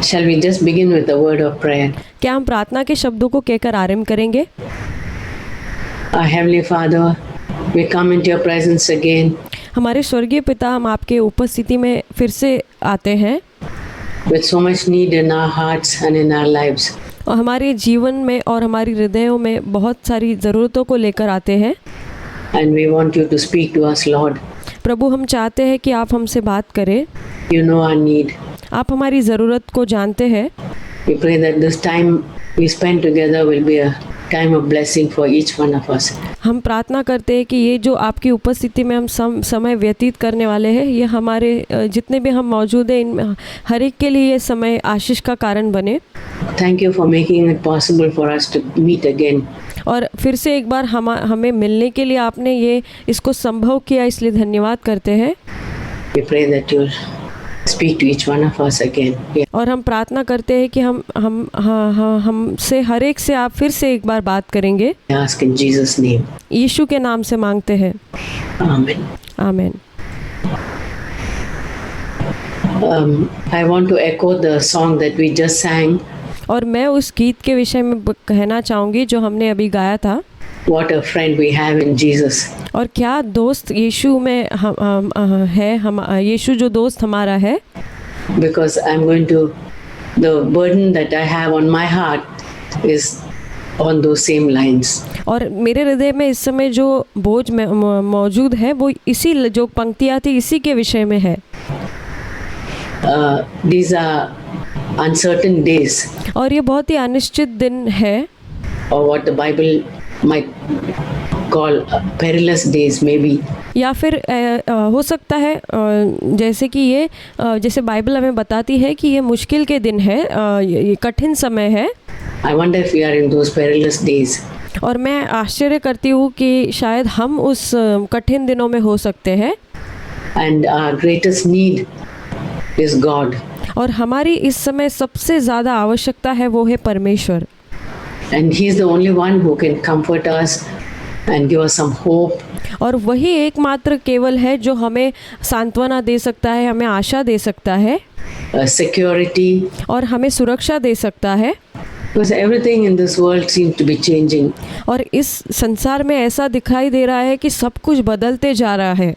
Shall we just begin with a word of prayer? क्या हम प्रार्थना के शब्दों को कहकर आरंभ करेंगे? Our Heavenly Father, we come into your presence again हमारे स्वर्गीय पिता, हम आपके उपस्थिति में फिर से आते हैं with so much need in our hearts and in our lives. और हमारे जीवन में और हमारी हृदयों में बहुत सारी ज़रूरतों को लेकर आते हैं। And we want you to speak to us, Lord. प्रभु, हम चाहते हैं कि आप हमसे बात करें। You know our need. आप हमारी ज़रूरत को जानते हैं। We pray that this time we spend together will be a time of blessing for each one of us. हम प्रार्थना करते हैं कि ये जो आपकी उपस्थिति में हम समय व्यतीत करने वाले हैं, ये हमारे जितने भी हम मौजूद हैं इन हर एक के लिए ये समय आशीष का कारण बने। Thank you for making it possible for us to meet again. और फिर से एक बार हमें मिलने के लिए आपने ये इसको संभव किया, इसलिए धन्यवाद करते हैं। We pray that you'll speak to each one of us again. और हम प्रार्थना करते हैं कि हमसे हर एक से आप फिर से एक बार बात करेंगे। I ask in Jesus' name. यीशु के नाम से मांगते हैं, Amen. आमीन। I want to echo the song that we just sang. और मैं उस गीत के विषय में कहना चाहूँगी जो हमने अभी गाया था। What a friend we have in Jesus. और क्या दोस्त यीशु में यीशु जो दोस्त हमारा है। Because I'm going to, the burden that I have on my heart is on those same lines. और मेरे हृदय में इस समय जो बोझ मौजूद है वो इसी जो पंक्तियाँ थी इसी के विषय में है। These are uncertain days. और ये बहुत ही अनिश्चित दिन है। Or what the Bible might call perilous days maybe. या फिर हो सकता है जैसे कि ये जैसे बाइबल हमें बताती है कि ये मुश्किल के दिन है, ये कठिन समय है। I wonder if we are in those perilous days. और मैं आश्चर्य करती हूँ कि शायद हम उस कठिन दिनों में हो सकते हैं। And our greatest need is God. और हमारी इस समय सबसे ज़्यादा आवश्यकता है वो है परमेश्वर। And He is the only one who can comfort us and give us some hope. और वही एकमात्र केवल है जो हमें सांत्वना दे सकता है, हमें आशा दे सकता है, security. और हमें सुरक्षा दे सकता है। Because everything in this world seems to be changing. और इस संसार में ऐसा दिखाई दे रहा है कि सब कुछ बदलते जा रहा है।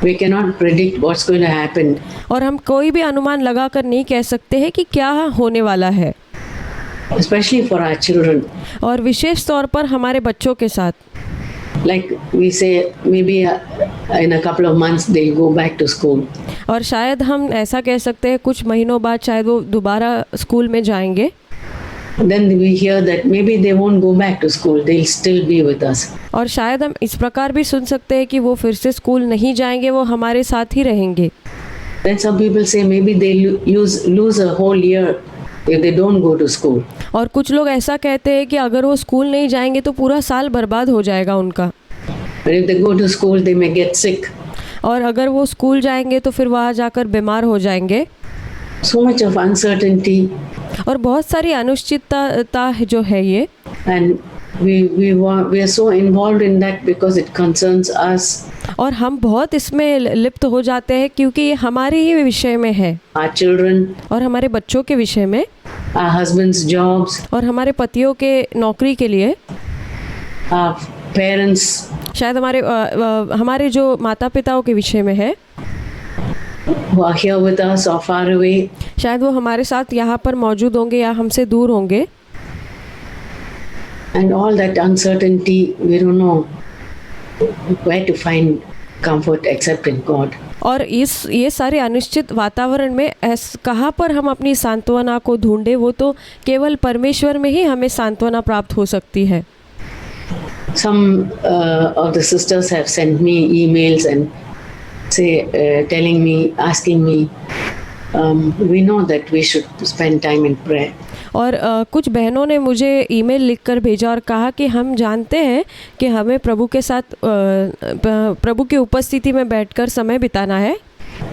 We cannot predict what's going to happen. और हम कोई भी अनुमान लगाकर नहीं कह सकते हैं कि क्या होने वाला है। Especially for our children. और विशेष तौर पर हमारे बच्चों के साथ। Like we say, maybe in a couple of months they'll go back to school. और शायद हम ऐसा कह सकते हैं कुछ महीनों बाद शायद वो दोबारा स्कूल में जाएंगे। Then we hear that maybe they won't go back to school, they'll still be with us. और शायद हम इस प्रकार भी सुन सकते हैं कि वो फिर से स्कूल नहीं जाएंगे, वो हमारे साथ ही रहेंगे। Then some people say maybe they'll lose a whole year if they don't go to school. और कुछ लोग ऐसा कहते हैं कि अगर वो स्कूल नहीं जाएंगे तो पूरा साल बर्बाद हो जाएगा उनका। But if they go to school they may get sick. और अगर वो स्कूल जाएंगे तो फिर वहाँ जाकर बीमार हो जाएंगे। So much of uncertainty. और बहुत सारी अनिश्चितता जो है ये। And we are so involved in that because it concerns us. और हम बहुत इसमें लिप्त हो जाते हैं क्योंकि ये हमारे ही विषय में है। Our children. और हमारे बच्चों के विषय में। Our husbands' jobs. और हमारे पतियों के नौकरी के लिए। Our parents. शायद हमारे जो माता पिताओं के विषय में है। Who are here with us or far away. शायद वो हमारे साथ यहाँ पर मौजूद होंगे या हमसे दूर होंगे। And all that uncertainty, we don't know where to find comfort except in God. और ये सारे अनिश्चित वातावरण में कहाँ पर हम अपनी सांत्वना को ढूंढे, वो तो केवल परमेश्वर में ही हमें सांत्वना प्राप्त हो सकती है। Some of the sisters have sent me emails and telling me, asking me, we know that we should spend time in prayer. और कुछ बहनों ने मुझे ईमेल लिखकर भेजा और कहा कि हम जानते हैं कि हमें प्रभु के साथ प्रभु की उपस्थिति में बैठकर समय बिताना है।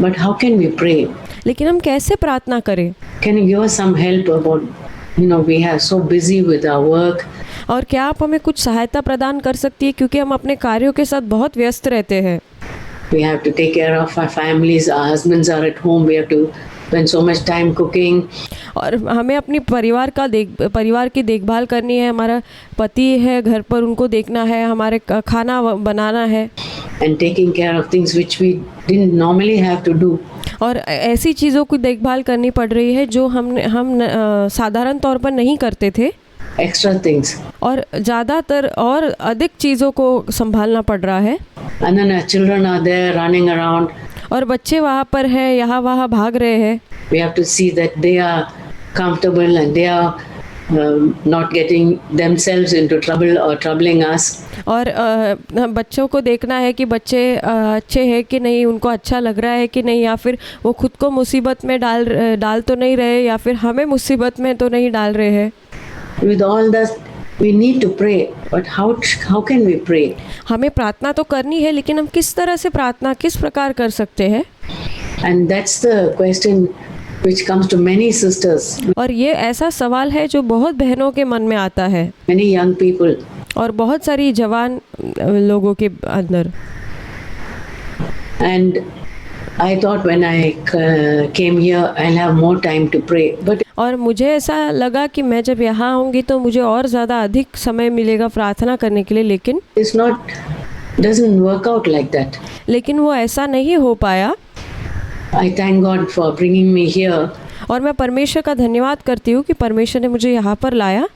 But how can we pray? लेकिन हम कैसे प्रार्थना करें? Can you give us some help about, we are so busy with our work. और क्या आप हमें कुछ सहायता प्रदान कर सकती है क्योंकि हम अपने कार्यों के साथ बहुत व्यस्त रहते हैं। We have to take care of our families. Our husbands are at home. We have to spend so much time cooking. और हमें अपनी परिवार की देखभाल करनी है, हमारा पति है घर पर, उनको देखना है, हमारे खाना बनाना है And taking care of things which we didn't normally have to do. और ऐसी चीज़ों की देखभाल करनी पड़ रही है जो हम साधारण तौर पर नहीं करते थे, Extra things. और ज़्यादातर और अधिक चीज़ों को संभालना पड़ रहा है। And then our children are there running around. और बच्चे वहाँ पर हैं, यहाँ वहाँ भाग रहे हैं। We have to see that they are comfortable and they are not getting themselves into trouble or troubling us. और बच्चों को देखना है कि बच्चे अच्छे हैं कि नहीं, उनको अच्छा लग रहा है कि नहीं, या फिर वो खुद को मुसीबत में डाल तो नहीं रहे, या फिर हमें मुसीबत में तो नहीं डाल रहे हैं। With all that, we need to pray. But how can we pray? हमें प्रार्थना तो करनी है, लेकिन हम किस तरह से प्रार्थना किस प्रकार कर सकते हैं? And that's the question which comes to many sisters, और ये ऐसा सवाल है जो बहुत बहनों के मन में आता है, many young people. और बहुत सारी जवान लोगों के अंदर। And I thought when I came here, I'll have more time to pray. But और मुझे ऐसा लगा कि मैं जब यहाँ आऊँगी तो मुझे और ज़्यादा अधिक समय मिलेगा प्रार्थना करने के लिए, लेकिन doesn't work out like that. लेकिन वो ऐसा नहीं हो पाया। I thank God for bringing me here. और मैं परमेश्वर का धन्यवाद करती हूँ कि परमेश्वर ने मुझे यहाँ पर लाया,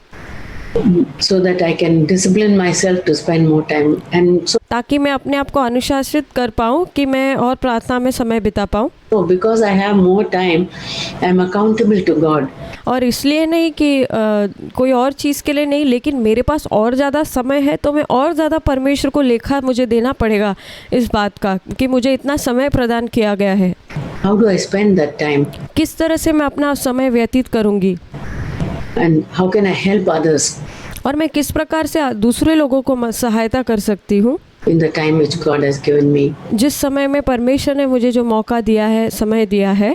so that I can discipline myself to spend more time. And so ताकि मैं अपने आप को अनुशासित कर पाऊँ कि मैं और प्रार्थना में समय बिता पाऊँ। because I have more time, I'm accountable to God. और इसलिए नहीं कि कोई और चीज़ के लिए नहीं, लेकिन मेरे पास और ज़्यादा समय है तो मैं और ज़्यादा परमेश्वर को लेखा मुझे देना पड़ेगा इस बात का कि मुझे इतना समय प्रदान किया गया है। How do I spend that time? किस तरह से मैं अपना समय व्यतीत करूँगी, And how can I help others और मैं किस प्रकार से दूसरे लोगों को सहायता कर सकती हूँ in the time which God has given me? जिस समय में परमेश्वर ने मुझे जो मौका दिया है, समय दिया है।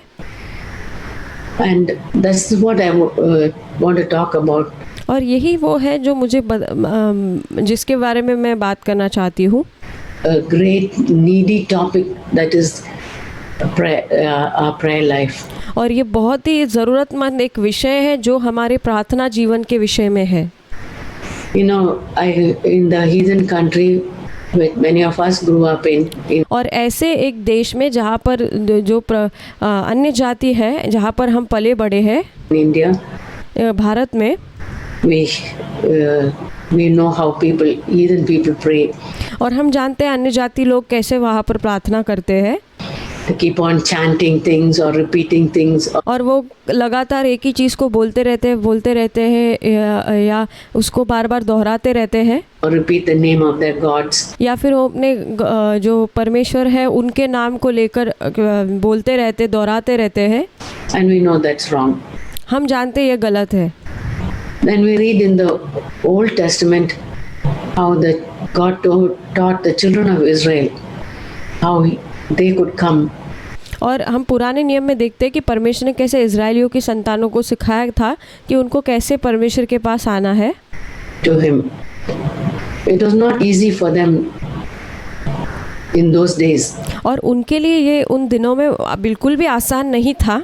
And that's what I want to talk about. और यही वो है जो मुझे जिसके बारे में मैं बात करना चाहती हूँ। A great needy topic that is our prayer life. और ये बहुत ही ज़रूरतमंद एक विषय है जो हमारे प्रार्थना जीवन के विषय में है। You know, in the heathen country, which many of us grew up in. और ऐसे एक देश में जहाँ पर जो अन्य जाति है, जहाँ पर हम पले बड़े हैं, In India, भारत में, we know how heathen people pray. और हम जानते हैं अन्य जाति लोग कैसे वहाँ पर प्रार्थना करते हैं। To keep on chanting things or repeating things. और वो लगातार एक ही चीज़ को बोलते रहते हैं या उसको बार बार दोहराते रहते हैं। Or repeat the name of their gods. या फिर वो अपने जो परमेश्वर है उनके नाम को लेकर बोलते रहते, दोहराते रहते हैं। And we know that's wrong. हम जानते ये गलत है। Then we read in the Old Testament how God taught the children of Israel how they could come. और हम पुराने नियम में देखते हैं कि परमेश्वर ने कैसे इजराइलियों की संतानों को सिखाया था कि उनको कैसे परमेश्वर के पास आना है। To him. It was not easy for them in those days. और उनके लिए ये उन दिनों में बिल्कुल भी आसान नहीं था।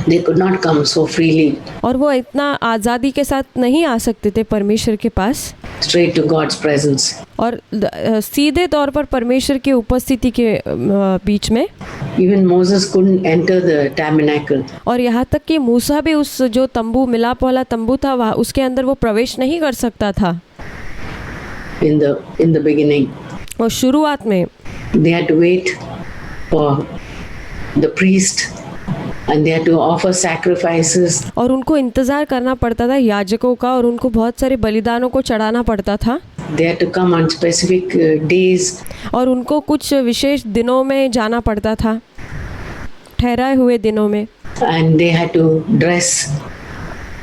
They could not come so freely. और वो इतना आज़ादी के साथ नहीं आ सकते थे परमेश्वर के पास। Straight to God's presence. और सीधे तौर पर परमेश्वर की उपस्थिति के बीच में। Even Moses couldn't enter the tabernacle. और यहाँ तक कि मूसा भी उस जो तंबू, मिलाप वाला तंबू था, वहाँ उसके अंदर वो प्रवेश नहीं कर सकता था। In the beginning. और शुरुआत में They had to wait for the priest. And they had to offer sacrifices. और उनको इंतज़ार करना पड़ता था याजकों का, और उनको बहुत सारे बलिदानों को चढ़ाना पड़ता था। They had to come on specific days. और उनको कुछ विशेष दिनों में जाना पड़ता था, ठहराए हुए दिनों में। And they had to dress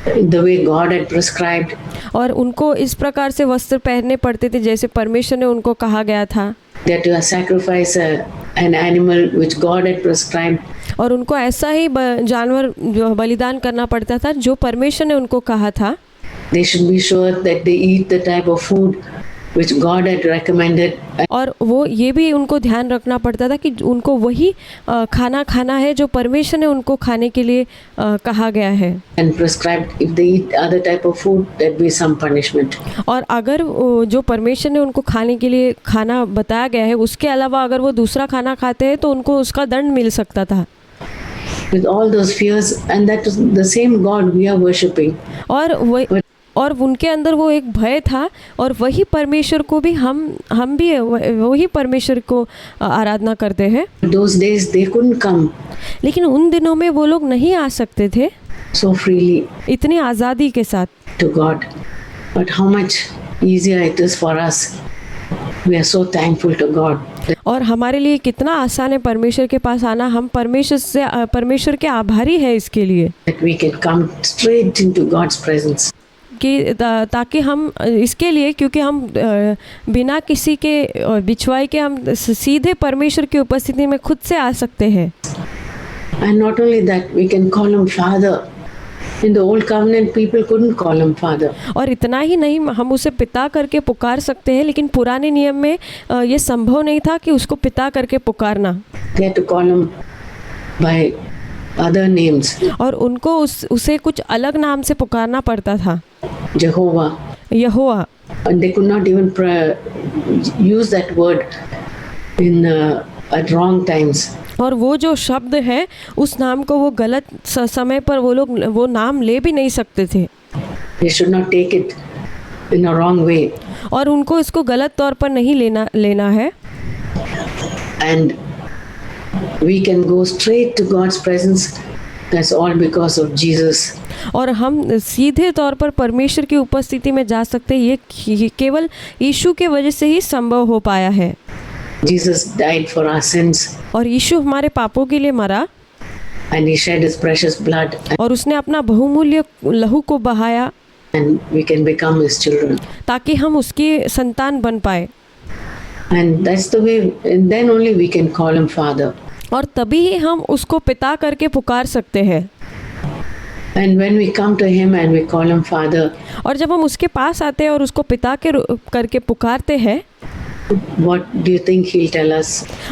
the way God had prescribed. और उनको इस प्रकार से वस्त्र पहनने पड़ते थे जैसे परमेश्वर ने उनको कहा गया था। They had to sacrifice an animal which God had prescribed. और उनको ऐसा ही जानवर जो बलिदान करना पड़ता था जो परमेश्वर ने उनको कहा था। They should be sure that they eat the type of food which God had recommended और वो ये भी उनको ध्यान रखना पड़ता था कि उनको वही खाना खाना है जो परमेश्वर ने उनको खाने के लिए कहा गया है। and prescribed. If they eat other type of food, there'd be some punishment. और अगर जो परमेश्वर ने उनको खाने के लिए खाना बताया गया है उसके अलावा अगर वो दूसरा खाना खाते हैं तो उनको उसका दंड मिल सकता था। With all those fears, and that is the same God we are worshipping. और उनके अंदर वो एक भय था और वही परमेश्वर को भी हम भी वही परमेश्वर को आराधना करते हैं। Those days they couldn't come लेकिन उन दिनों में वो लोग नहीं आ सकते थे so freely इतनी आज़ादी के साथ to God. But how much easier it is for us. We are so thankful to God. और हमारे लिए कितना आसान है परमेश्वर के पास आना। हम परमेश्वर के आभारी हैं इसके लिए That we can come straight into God's presence. कि ताकि हम इसके लिए क्योंकि हम बिना किसी के बिछवाई के हम सीधे परमेश्वर की उपस्थिति में खुद से आ सकते हैं। And not only that, we can call him Father. In the old covenant, people couldn't call him Father. और इतना ही नहीं हम उसे पिता करके पुकार सकते हैं, लेकिन पुराने नियम में ये संभव नहीं था कि उसको पिता करके पुकारना। They had to call him by other names. और उनको उसे कुछ अलग नाम से पुकारना पड़ता था। Jehovah. Jehovah. And they could not even use that word in at wrong times. और वो जो शब्द है उस नाम को वो गलत समय पर वो लोग वो नाम ले भी नहीं सकते थे। They should not take it in a wrong way. और उनको इसको गलत तौर पर नहीं लेना है। And we can go straight to God's presence. That's all because of Jesus. और हम सीधे तौर पर परमेश्वर की उपस्थिति में जा सकते हैं, ये केवल यीशु के वजह से ही संभव हो पाया है। Jesus died for our sins. और यीशु हमारे पापों के लिए मरा। And he shed his precious blood. और उसने अपना बहुमूल्य लहू को बहाया। And we can become his children. ताकि हम उसकी संतान बन पाए। And that's the way. And then only we can call him Father. और तभी ही हम उसको पिता करके पुकार सकते हैं। And when we come to him and we call him Father. और जब हम उसके पास आते हैं और उसको पिता के करके पुकारते हैं, What do you think he'll tell us?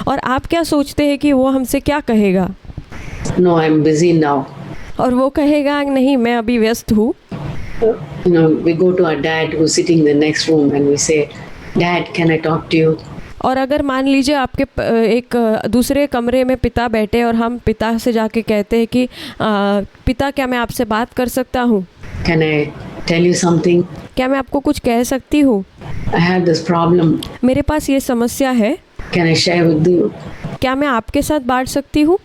और आप क्या सोचते हैं कि वो हमसे क्या कहेगा? No, I'm busy now. और वो कहेगा नहीं, मैं अभी व्यस्त हूँ। You know, we go to our dad who's sitting in the next room and we say, Dad, can I talk to you? और अगर मान लीजिए आपके एक दूसरे कमरे में पिता बैठे और हम पिता से जाके कहते हैं कि पिता क्या मैं आपसे बात कर सकता हूँ? Can I tell you something? क्या मैं आपको कुछ कह सकती हूँ? I have this problem. मेरे पास ये समस्या है। Can I share with you? क्या मैं आपके साथ बांट सकती हूँ?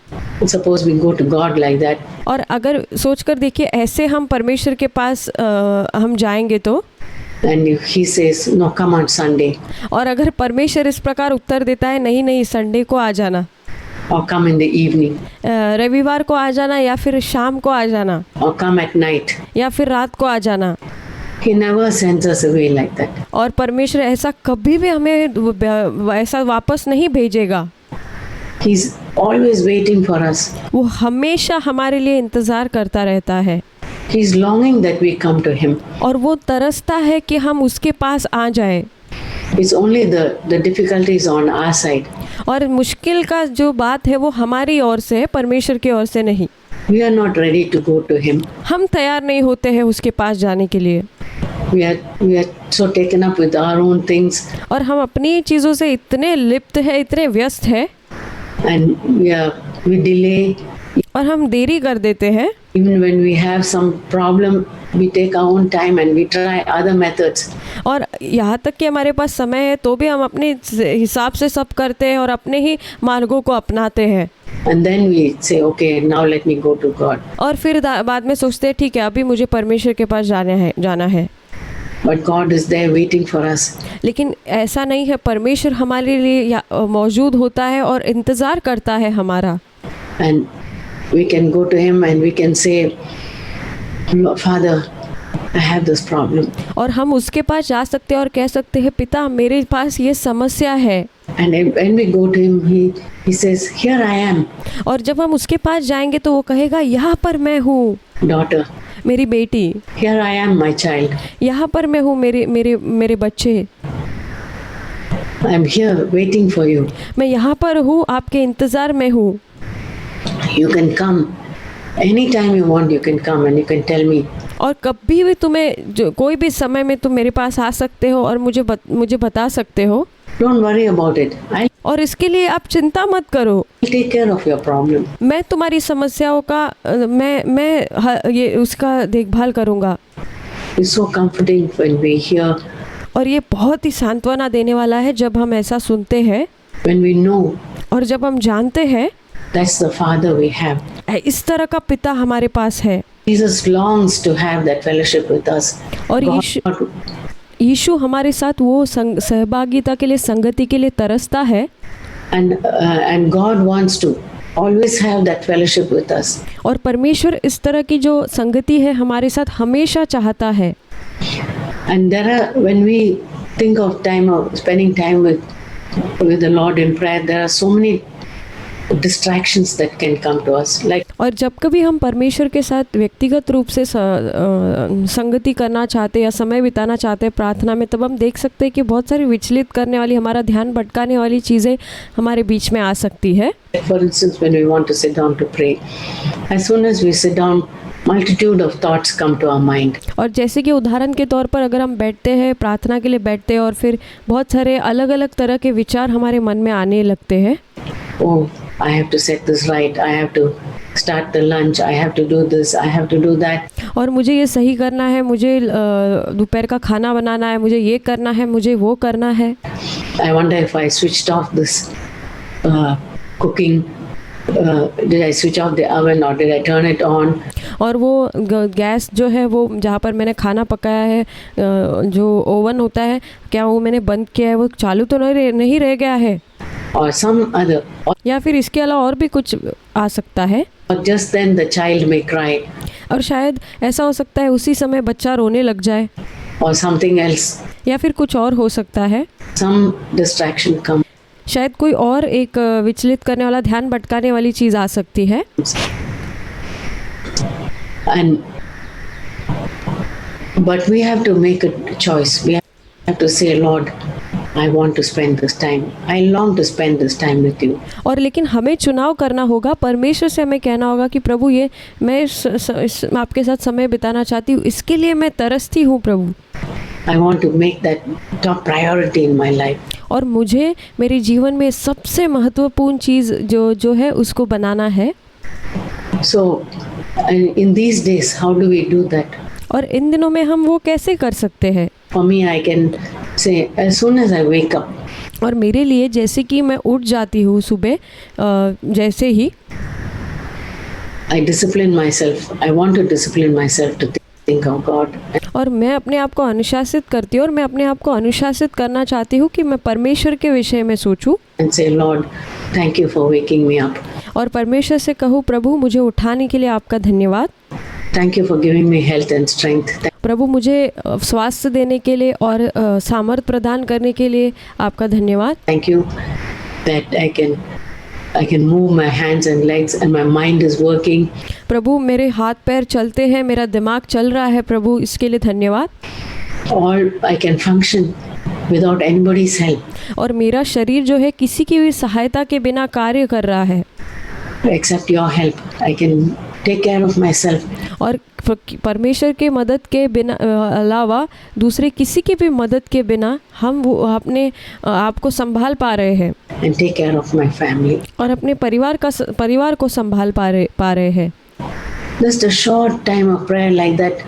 Suppose we go to God like that. और अगर सोचकर देखिए ऐसे हम परमेश्वर के पास हम जाएंगे तो And if he says, no, come on Sunday. और अगर परमेश्वर इस प्रकार उत्तर देता है नहीं संडे को आ जाना, or come in the evening, रविवार को आ जाना या फिर शाम को आ जाना, or come at night. या फिर रात को आ जाना, He never sends us away like that. और परमेश्वर ऐसा कभी भी हमें ऐसा वापस नहीं भेजेगा। He's always waiting for us. वो हमेशा हमारे लिए इंतज़ार करता रहता है। He's longing that we come to him. और वो तरसता है कि हम उसके पास आ जाएं। It's only the difficulties on our side. और मुश्किल का जो बात है वो हमारी ओर से है, परमेश्वर की ओर से नहीं। We are not ready to go to him. हम तैयार नहीं होते हैं उसके पास जाने के लिए। We are so taken up with our own things. और हम अपनी चीज़ों से इतने लिप्त है, इतने व्यस्त है, And we delay. और हम देरी कर देते हैं। Even when we have some problem, we take our own time and we try other methods. और यहाँ तक कि हमारे पास समय है तो भी हम अपने हिसाब से सब करते हैं और अपने ही मार्गों को अपनाते हैं। And then we say, okay, now let me go to God. और फिर बाद में सोचते हैं ठीक है अभी मुझे परमेश्वर के पास जाना है। But God is there waiting for us. लेकिन ऐसा नहीं है, परमेश्वर हमारे लिए मौजूद होता है और इंतज़ार करता है हमारा। And we can go to him and we can say, Father, I have this problem. और हम उसके पास जा सकते हैं और कह सकते हैं पिता मेरे पास ये समस्या है। And when we go to him, he says, here I am. और जब हम उसके पास जाएंगे तो वो कहेगा यहाँ पर मैं हूँ Daughter, मेरी बेटी, here I am, my child. यहाँ पर मैं हूँ मेरे बच्चे। I'm here waiting for you. मैं यहाँ पर हूँ, आपके इंतज़ार में हूँ। You can come anytime you want. You can come and you can tell me. और कभी भी तुम्हें जो कोई भी समय में तुम मेरे पास आ सकते हो और मुझे बता सकते हो। Don't worry about it. I'll और इसके लिए आप चिंता मत करो, take care of your problem. मैं तुम्हारी समस्याओं का ये उसका देखभाल करूँगा। It's so comforting when we hear, और ये बहुत ही सांत्वना देने वाला है जब हम ऐसा सुनते हैं when we know और जब हम जानते हैं that's the Father we have. इस तरह का पिता हमारे पास है। Jesus longs to have that fellowship with us. और God, यीशु हमारे साथ वो सहभागिता के लिए, संगति के लिए तरसता है। and God wants to always have that fellowship with us. और परमेश्वर इस तरह की जो संगति है हमारे साथ हमेशा चाहता है। And when we think of time of spending time with the Lord in prayer, there are so many distractions that can come to us. Like और जब कभी हम परमेश्वर के साथ व्यक्तिगत रूप से संगति करना चाहते या समय बिताना चाहते हैं प्रार्थना में, तब हम देख सकते हैं कि बहुत सारी विचलित करने वाली, हमारा ध्यान भटकाने वाली चीज़ें हमारे बीच में आ सकती है। for instance, when we want to sit down to pray, as soon as we sit down, multitude of thoughts come to our mind. और जैसे कि उदाहरण के तौर पर अगर हम बैठते हैं, प्रार्थना के लिए बैठते हैं और फिर बहुत सारे अलग अलग तरह के विचार हमारे मन में आने लगते हैं। Oh, I have to set this right. I have to start the lunch. I have to do this. I have to do that. और मुझे ये सही करना है, मुझे दोपहर का खाना बनाना है, मुझे ये करना है, मुझे वो करना है। I wonder if I switched off this cooking. Did I switch off the oven or did I turn it on? और वो गैस जो है, वो जहाँ पर मैंने खाना पकाया है, जो ओवन होता है, क्या वो मैंने बंद किया है, वो चालू तो नहीं रह गया है? Or some other. या फिर इसके अलावा और भी कुछ आ सकता है। Or just then the child may cry. और शायद ऐसा हो सकता है उसी समय बच्चा रोने लग जाए। Or something else. या फिर कुछ और हो सकता है। Some distraction comes. शायद कोई और एक विचलित करने वाला, ध्यान भटकाने वाली चीज़ आ सकती है। But we have to make a choice. We have to say, Lord, I want to spend this time. I long to spend this time with you. और लेकिन हमें चुनाव करना होगा, परमेश्वर से हमें कहना होगा कि प्रभु ये मैं आपके साथ समय बिताना चाहती हूँ, इसके लिए मैं तरसती हूँ प्रभु। I want to make that top priority in my life. और मुझे मेरे जीवन में सबसे महत्वपूर्ण चीज़ जो है उसको बनाना है। So in these days, how do we do that? और इन दिनों में हम वो कैसे कर सकते हैं? For me, I can say as soon as I wake up. और मेरे लिए जैसे कि मैं उठ जाती हूँ सुबह, जैसे ही I discipline myself. I want to discipline myself to think of God. और मैं अपने आप को अनुशासित करती हूँ और मैं अपने आप को अनुशासित करना चाहती हूँ कि मैं परमेश्वर के विषय में सोचूं। And say, Lord, thank you for waking me up. और परमेश्वर से कहूँ, प्रभु मुझे उठाने के लिए आपका धन्यवाद। Thank you for giving me health and strength. प्रभु मुझे स्वास्थ्य देने के लिए और सामर्थ प्रदान करने के लिए आपका धन्यवाद। Thank you that I can move my hands and legs and my mind is working. प्रभु मेरे हाथ पैर चलते हैं, मेरा दिमाग चल रहा है प्रभु, इसके लिए धन्यवाद। Or I can function without anybody's help. और मेरा शरीर जो है किसी की भी सहायता के बिना कार्य कर रहा है। Except your help, I can take care of myself. और परमेश्वर के मदद के बिना अलावा दूसरे किसी की भी मदद के बिना हम वो अपने आप को संभाल पा रहे हैं। And take care of my family. और अपने परिवार को संभाल पा रहे हैं। Just a short time of prayer like that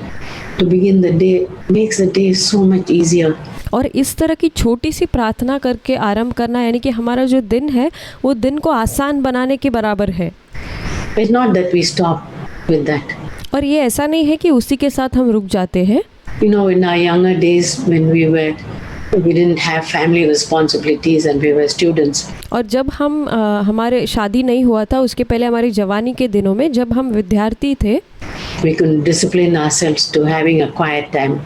to begin the day makes the day so much easier. और इस तरह की छोटी सी प्रार्थना करके आरंभ करना, यानी कि हमारा जो दिन है वो दिन को आसान बनाने के बराबर है। It's not that we stop with that. और ये ऐसा नहीं है कि उसी के साथ हम रुक जाते हैं। You know, in our younger days when we didn't have family responsibilities and we were students. और जब हमारे शादी नहीं हुआ था, उसके पहले हमारी जवानी के दिनों में जब हम विद्यार्थी थे, We could discipline ourselves to having a quiet time.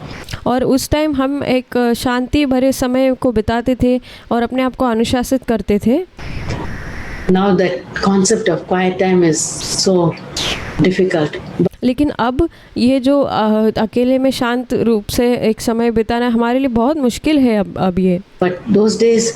और उस टाइम हम एक शांति भरे समय को बिताते थे और अपने आप को अनुशासित करते थे। Now that concept of quiet time is so difficult. लेकिन अब ये जो अकेले में शांत रूप से एक समय बिताना हमारे लिए बहुत मुश्किल है अब ये। But those days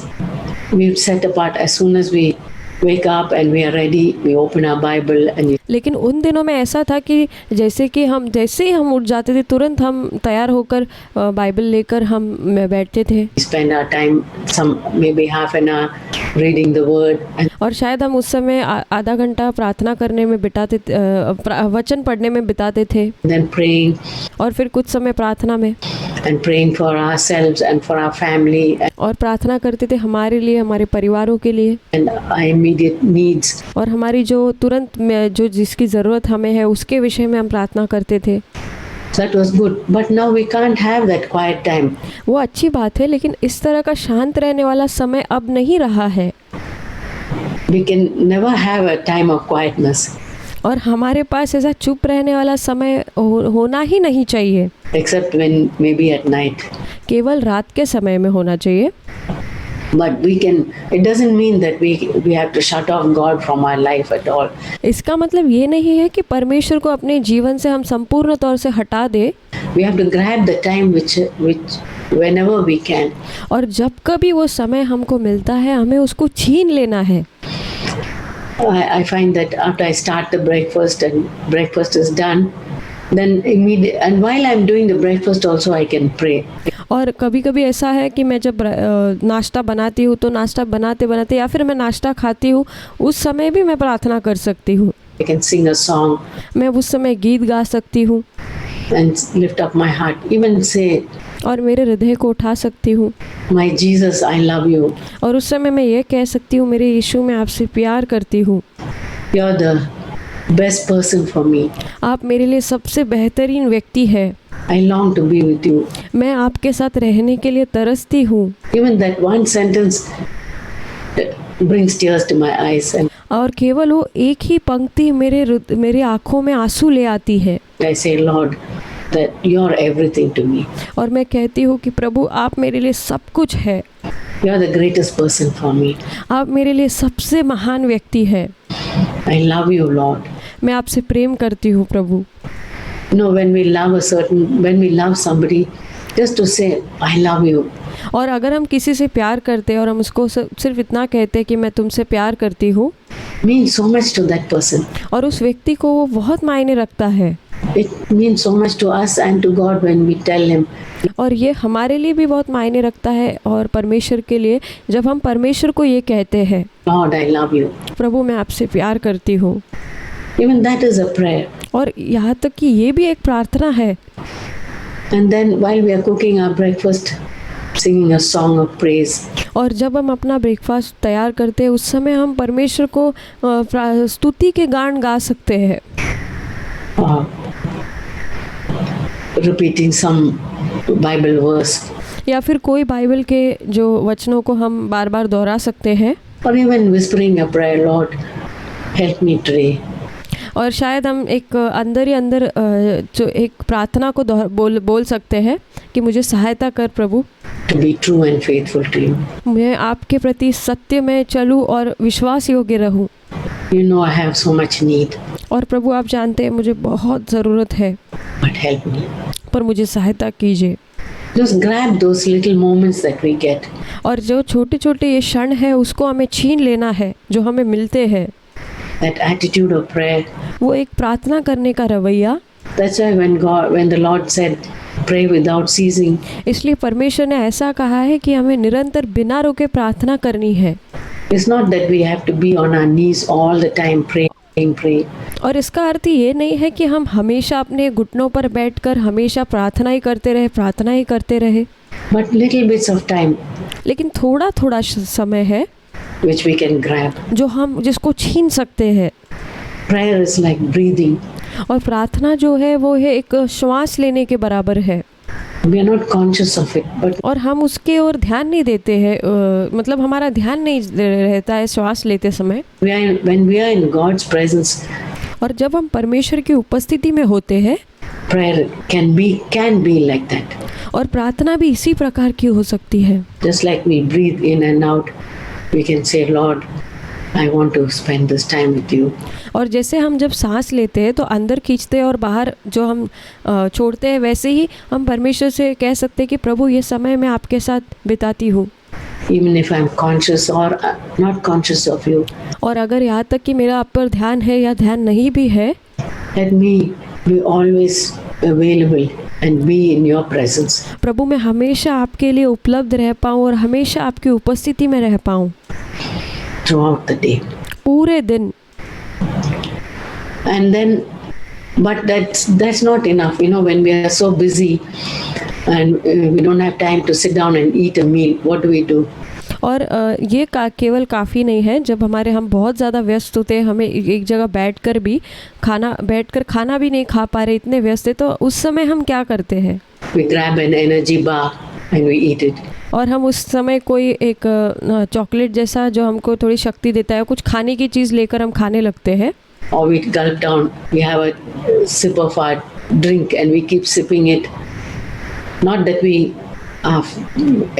We set apart as soon as we wake up and we are ready, we open our Bible and we लेकिन उन दिनों में ऐसा था कि जैसे ही हम उठ जाते थे, तुरंत हम तैयार होकर बाइबल लेकर हम बैठते थे spend our time, some maybe half an hour, reading the word and और शायद हम उस समय आधा घंटा प्रार्थना करने में वचन पढ़ने में बिताते थे then praying और फिर कुछ समय प्रार्थना में and praying for ourselves and for our family और प्रार्थना करते थे हमारे लिए, हमारे परिवारों के लिए and our immediate needs. और हमारी जो तुरंत जो जिसकी ज़रूरत हमें है उसके विषय में हम प्रार्थना करते थे। That was good, but now we can't have that quiet time. वो अच्छी बात है, लेकिन इस तरह का शांत रहने वाला समय अब नहीं रहा है We can never have a time of quietness और हमारे पास ऐसा चुप रहने वाला समय होना ही नहीं चाहिए, except when maybe at night. केवल रात के समय में होना चाहिए। But we can, it doesn't mean that we have to shut off God from our life at all. इसका मतलब ये नहीं है कि परमेश्वर को अपने जीवन से हम संपूर्ण तौर से हटा दें We have to grab the time which whenever we can. और जब कभी वो समय हमको मिलता है हमें उसको छीन लेना है। I find that after I start the breakfast and breakfast is done, then immediately, and while I'm doing the breakfast also I can pray. और कभी कभी ऐसा है कि मैं जब नाश्ता बनाती हूँ तो नाश्ता बनाते बनाते या फिर मैं नाश्ता खाती हूँ उस समय भी मैं प्रार्थना कर सकती हूँ। I can sing a song मैं उस समय गीत गा सकती हूँ and lift up my heart, even say, और मेरे हृदय को उठा सकती हूँ my Jesus, I love you. और उस समय मैं ये कह सकती हूँ मेरे यीशु मैं आपसे प्यार करती हूँ, You're the best person for me. आप मेरे लिए सबसे बेहतरीन व्यक्ति है, I long to be with you. मैं आपके साथ रहने के लिए तरसती हूँ। Even that one sentence brings tears to my eyes and और केवल वो एक ही पंक्ति मेरे आँखों में आंसू ले आती है। I say, Lord, that you're everything to me. और मैं कहती हूँ कि प्रभु आप मेरे लिए सब कुछ है, You're the greatest person for me. आप मेरे लिए सबसे महान व्यक्ति है। I love you, Lord. मैं आपसे प्रेम करती हूँ प्रभु। You know, when we love somebody, just to say, I love you. और अगर हम किसी से प्यार करते हैं और हम उसको सिर्फ इतना कहते हैं कि मैं तुमसे प्यार करती हूँ, Means so much to that person. और उस व्यक्ति को वो बहुत मायने रखता है। It means so much to us and to God when we tell him. और ये हमारे लिए भी बहुत मायने रखता है और परमेश्वर के लिए जब हम परमेश्वर को ये कहते हैं, Lord, I love you. प्रभु मैं आपसे प्यार करती हूँ। Even that is a prayer. और यहाँ तक कि ये भी एक प्रार्थना है। And then while we are cooking our breakfast, singing a song of praise. और जब हम अपना ब्रेकफास्ट तैयार करते हैं उस समय हम परमेश्वर को स्तुति के गान गा सकते हैं। Repeating some Bible verse. या फिर कोई बाइबल के जो वचनों को हम बार बार दोहरा सकते हैं। Or even whispering a prayer, Lord, help me today. और शायद हम एक अंदर ही अंदर जो एक प्रार्थना को बोल सकते हैं कि मुझे सहायता कर प्रभु, To be true and faithful to you. मैं आपके प्रति सत्य में चलूँ और विश्वास योग्य रहूँ। You know I have so much need, और प्रभु आप जानते हैं मुझे बहुत ज़रूरत है, but help me. पर मुझे सहायता कीजिए। Just grab those little moments that we get. और जो छोटे छोटे ये क्षण है उसको हमें छीन लेना है जो हमें मिलते हैं। That attitude of prayer. वो एक प्रार्थना करने का रवैया। That's why when the Lord said, pray without ceasing. इसलिए परमेश्वर ने ऐसा कहा है कि हमें निरंतर बिना रुके प्रार्थना करनी है। It's not that we have to be on our knees all the time praying. और इसका अर्थ ये नहीं है कि हम हमेशा अपने घुटनों पर बैठकर हमेशा प्रार्थना ही करते रहे। But little bits of time लेकिन थोड़ा थोड़ा समय है which we can grab. जिसको छीन सकते हैं। Prayer is like breathing. और प्रार्थना जो है वो है एक श्वास लेने के बराबर है। We are not conscious of it, but और हम उसके ओर ध्यान नहीं देते हैं, मतलब हमारा ध्यान नहीं रहता है श्वास लेते समय। when we are in God's presence, और जब हम परमेश्वर की उपस्थिति में होते हैं, prayer can be like that. और प्रार्थना भी इसी प्रकार की हो सकती है। Just like we breathe in and out, we can say, Lord, I want to spend this time with you. और जैसे हम जब सांस लेते हैं तो अंदर खींचते हैं और बाहर जो हम छोड़ते हैं, वैसे ही हम परमेश्वर से कह सकते हैं कि प्रभु ये समय मैं आपके साथ बिताती हूँ। even if I'm conscious or not conscious of you. और अगर यहाँ तक कि मेरा आप पर ध्यान है या ध्यान नहीं भी है, Let me be always available and be in your presence. प्रभु मैं हमेशा आपके लिए उपलब्ध रह पाऊँ और हमेशा आपकी उपस्थिति में रह पाऊँ Throughout the day. पूरे दिन। And then, but that's not enough. You know, when we are so busy and we don't have time to sit down and eat a meal, what do we do? और ये केवल काफ़ी नहीं है। जब हम बहुत ज़्यादा व्यस्त होते हैं, हमें एक जगह बैठकर खाना भी नहीं खा पा रहे, इतने व्यस्त है, तो उस समय हम क्या करते हैं? We grab an energy bar and we eat it. और हम उस समय कोई एक चॉकलेट जैसा जो हमको थोड़ी शक्ति देता है, कुछ खाने की चीज़ लेकर हम खाने लगते हैं। Or we gulp down, we have a sip of our drink and we keep sipping it. Not that we are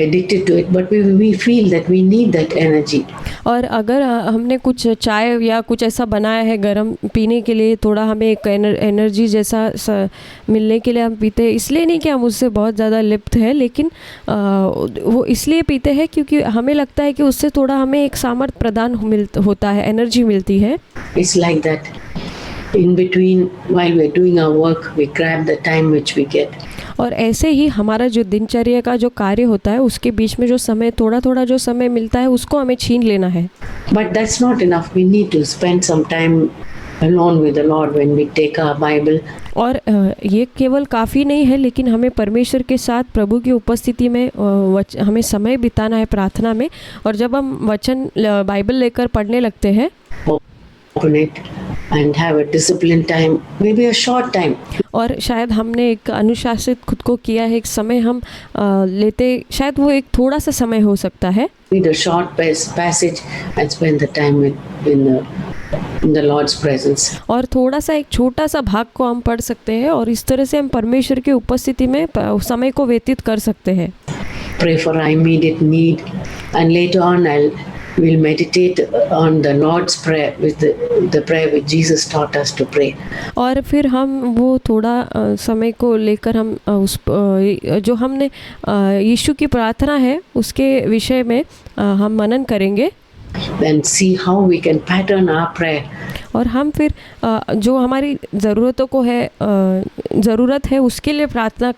addicted to it, but we feel that we need that energy. और अगर हमने कुछ चाय या कुछ ऐसा बनाया है गरम पीने के लिए, थोड़ा हमें एक एनर्जी जैसा मिलने के लिए हम पीते हैं, इसलिए नहीं कि हम उससे बहुत ज़्यादा लिप्त है, लेकिन वो इसलिए पीते हैं क्योंकि हमें लगता है कि उससे थोड़ा हमें एक सामर्थ्य प्रदान होता है, एनर्जी मिलती है। It's like that. In between, while we're doing our work, we grab the time which we get. और ऐसे ही हमारा जो दिनचर्या का जो कार्य होता है, उसके बीच में जो समय थोड़ा जो समय मिलता है, उसको हमें छीन लेना है। But that's not enough. We need to spend some time alone with the Lord when we take our Bible. और ये केवल काफ़ी नहीं है, लेकिन हमें परमेश्वर के साथ प्रभु की उपस्थिति में हमें समय बिताना है प्रार्थना में। और जब हम वचन बाइबल लेकर पढ़ने लगते हैं, Open it and have a disciplined time, maybe a short time. और शायद हमने एक अनुशासित खुद को किया है, एक समय हम लेते, शायद वो एक थोड़ा सा समय हो सकता है। Read a short passage and spend the time in the Lord's presence. और थोड़ा सा एक छोटा सा भाग को हम पढ़ सकते हैं और इस तरह से हम परमेश्वर की उपस्थिति में समय को व्यतीत कर सकते हैं। Pray for our immediate need, and later on we'll meditate on the Lord's prayer, with the prayer which Jesus taught us to pray. और फिर हम वो थोड़ा समय को लेकर हम उस जो हमने यीशु की प्रार्थना है उसके विषय में हम मनन करेंगे। Then see how we can pattern our prayer. और हम फिर जो हमारी ज़रूरतों को है ज़रूरत है उसके लिए प्रार्थना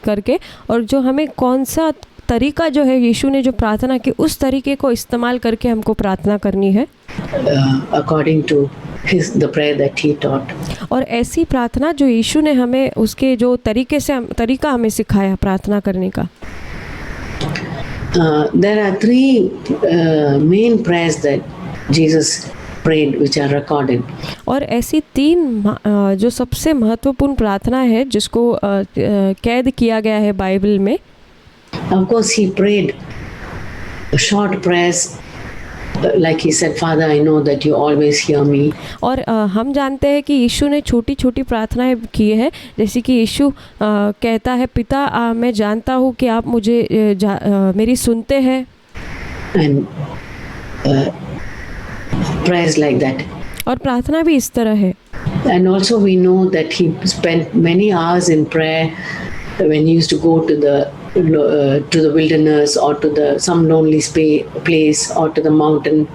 करके, और जो हमें कौन सा तरीका जो है यीशु ने जो प्रार्थना की, उस तरीके को इस्तेमाल करके हमको प्रार्थना करनी है According to the prayer that he taught. और ऐसी प्रार्थना जो यीशु ने हमें उसके जो तरीका हमें सिखाया प्रार्थना करने का। There are three main prayers that Jesus prayed which are recorded. और ऐसी 3 जो सबसे महत्वपूर्ण प्रार्थना है जिसको कैद किया गया है बाइबल में। Of course, he prayed short prayers, like he said, Father, I know that you always hear me. और हम जानते हैं कि यीशु ने छोटी छोटी प्रार्थनाएं की है, जैसे कि यीशु कहता है, पिता मैं जानता हूँ कि आप मुझे मेरी सुनते हैं। And prayers like that. और प्रार्थना भी इस तरह है। And also we know that he spent many hours in prayer when he used to go to the wilderness or to some lonely place or to the mountain.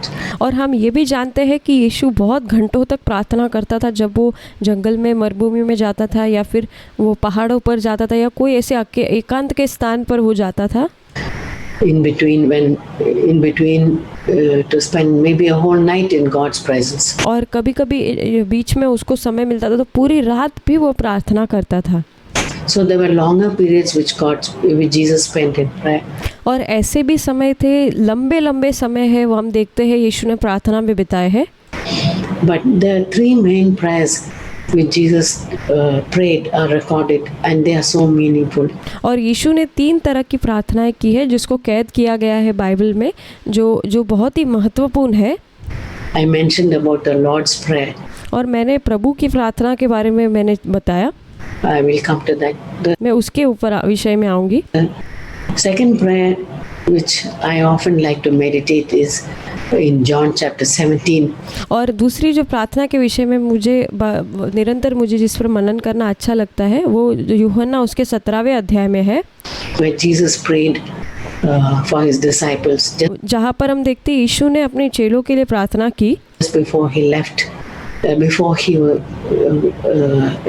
और हम ये भी जानते हैं कि यीशु बहुत घंटों तक प्रार्थना करता था, जब वो जंगल में मरुभूमि में जाता था या फिर वो पहाड़ों पर जाता था या कोई ऐसे एकांत के स्थान पर वो जाता था। In between to spend maybe a whole night in God's presence. और कभी-कभी बीच में उसको समय मिलता था तो पूरी रात भी वो प्रार्थना करता था। So there were longer periods which Jesus spent in prayer. और ऐसे भी समय थे, लंबे समय है वो हम देखते हैं यीशु ने प्रार्थना में बिताए हैं। But there are 3 main prayers which Jesus prayed are recorded and they are so meaningful. और यीशु ने 3 तरह की प्रार्थनाएं की है जिसको कैद किया गया है बाइबल में, जो बहुत ही महत्वपूर्ण है। I mentioned about the Lord's prayer. और मैंने प्रभु की प्रार्थना के बारे में मैंने बताया। I will come to that. मैं उसके ऊपर विषय में आऊँगी। Second prayer which I often like to meditate is in John chapter 17. और दूसरी जो प्रार्थना के विषय में निरंतर मुझे जिस पर मनन करना अच्छा लगता है वो यूहन्ना उसके 17वें अध्याय में है। Where Jesus prayed for his disciples. जहाँ पर हम देखते हैं यीशु ने अपने चेलों के लिए प्रार्थना की Just before he left, before he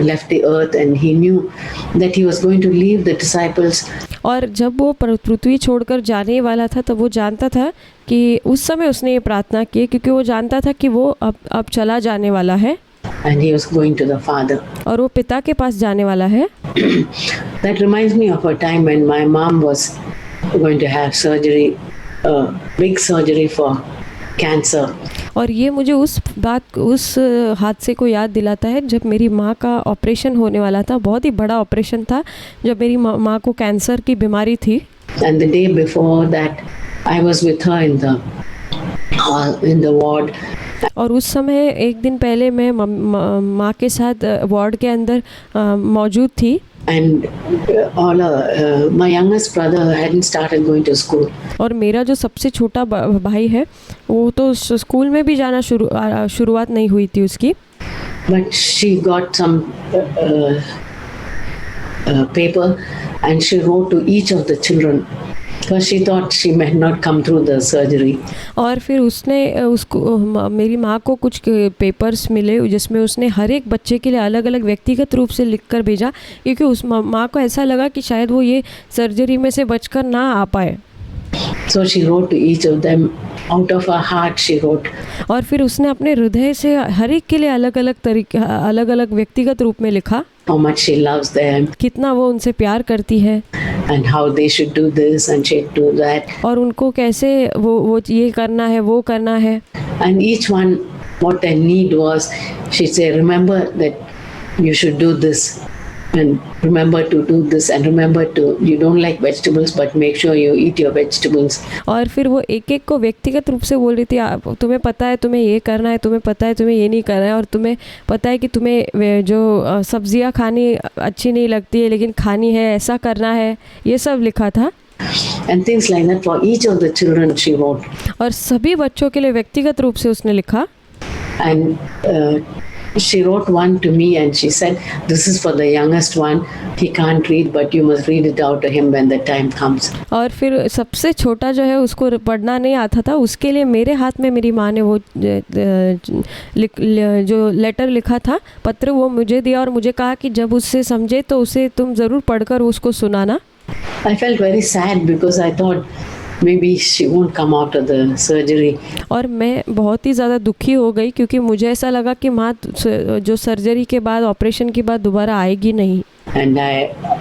left the earth, and he knew that he was going to leave the disciples. और जब वो पृथ्वी छोड़कर जाने वाला था तब वो जानता था कि उस समय उसने ये प्रार्थना की क्योंकि वो जानता था कि वो अब चला जाने वाला है And he was going to the Father. और वो पिता के पास जाने वाला है. That reminds me of a time when my mom was going to have surgery, big surgery for cancer. और ये मुझे उस हादसे को याद दिलाता है जब मेरी माँ का ऑपरेशन होने वाला था. बहुत ही बड़ा ऑपरेशन था जब मेरी माँ को कैंसर की बीमारी थी. And the day before that, I was with her in the ward. और उस समय एक दिन पहले मैं माँ के साथ वार्ड के अंदर मौजूद थी. And my youngest brother hadn't started going to school. और मेरा जो सबसे छोटा भाई है वो तो स्कूल में भी जाना शुरुआत नहीं हुई थी उसकी. But she got some paper and she wrote to each of the children because she thought she might not come through the surgery. और फिर उसको मेरी माँ को कुछ पेपर्स मिले जिसमें उसने हर एक बच्चे के लिए अलग अलग व्यक्तिगत रूप से लिखकर भेजा क्योंकि उस माँ को ऐसा लगा कि शायद वो ये सर्जरी में से बचकर ना आ पाए. So she wrote to each of them out of her heart. She wrote. और फिर उसने अपने हृदय से हर एक के लिए अलग अलग व्यक्तिगत रूप में लिखा. How much she loves them. कितना वो उनसे प्यार करती है. And how they should do this and should do that. और उनको कैसे वो ये करना है वो करना है. And each one what their need was, she said, remember that you should do this. And remember to do this and remember to, you don't like vegetables but make sure you eat your vegetables. और फिर वो एक एक को व्यक्तिगत रूप से बोल रही थी तुम्हें पता है तुम्हें ये करना है, तुम्हें पता है तुम्हें ये नहीं करना है, और तुम्हें पता है कि तुम्हें जो सब्जियां खानी अच्छी नहीं लगती है लेकिन खानी है, ऐसा करना है, ये सब लिखा था. And things like that for each of the children she wrote. और सभी बच्चों के लिए व्यक्तिगत रूप से उसने लिखा. And she wrote one to me and she said, this is for the youngest one. He can't read but you must read it out to him when the time comes. और फिर सबसे छोटा जो है उसको पढ़ना नहीं आता था, उसके लिए मेरे हाथ में मेरी माँ ने वो जो लेटर लिखा था, पत्र, वो मुझे दिया और मुझे कहा कि जब उससे समझे तो उसे तुम ज़रूर पढ़कर उसको सुनाना. I felt very sad because I thought maybe she won't come out of the surgery. और मैं बहुत ही ज़्यादा दुखी हो गई क्योंकि मुझे ऐसा लगा कि माँ जो सर्जरी के बाद, ऑपरेशन के बाद दोबारा आएगी नहीं. And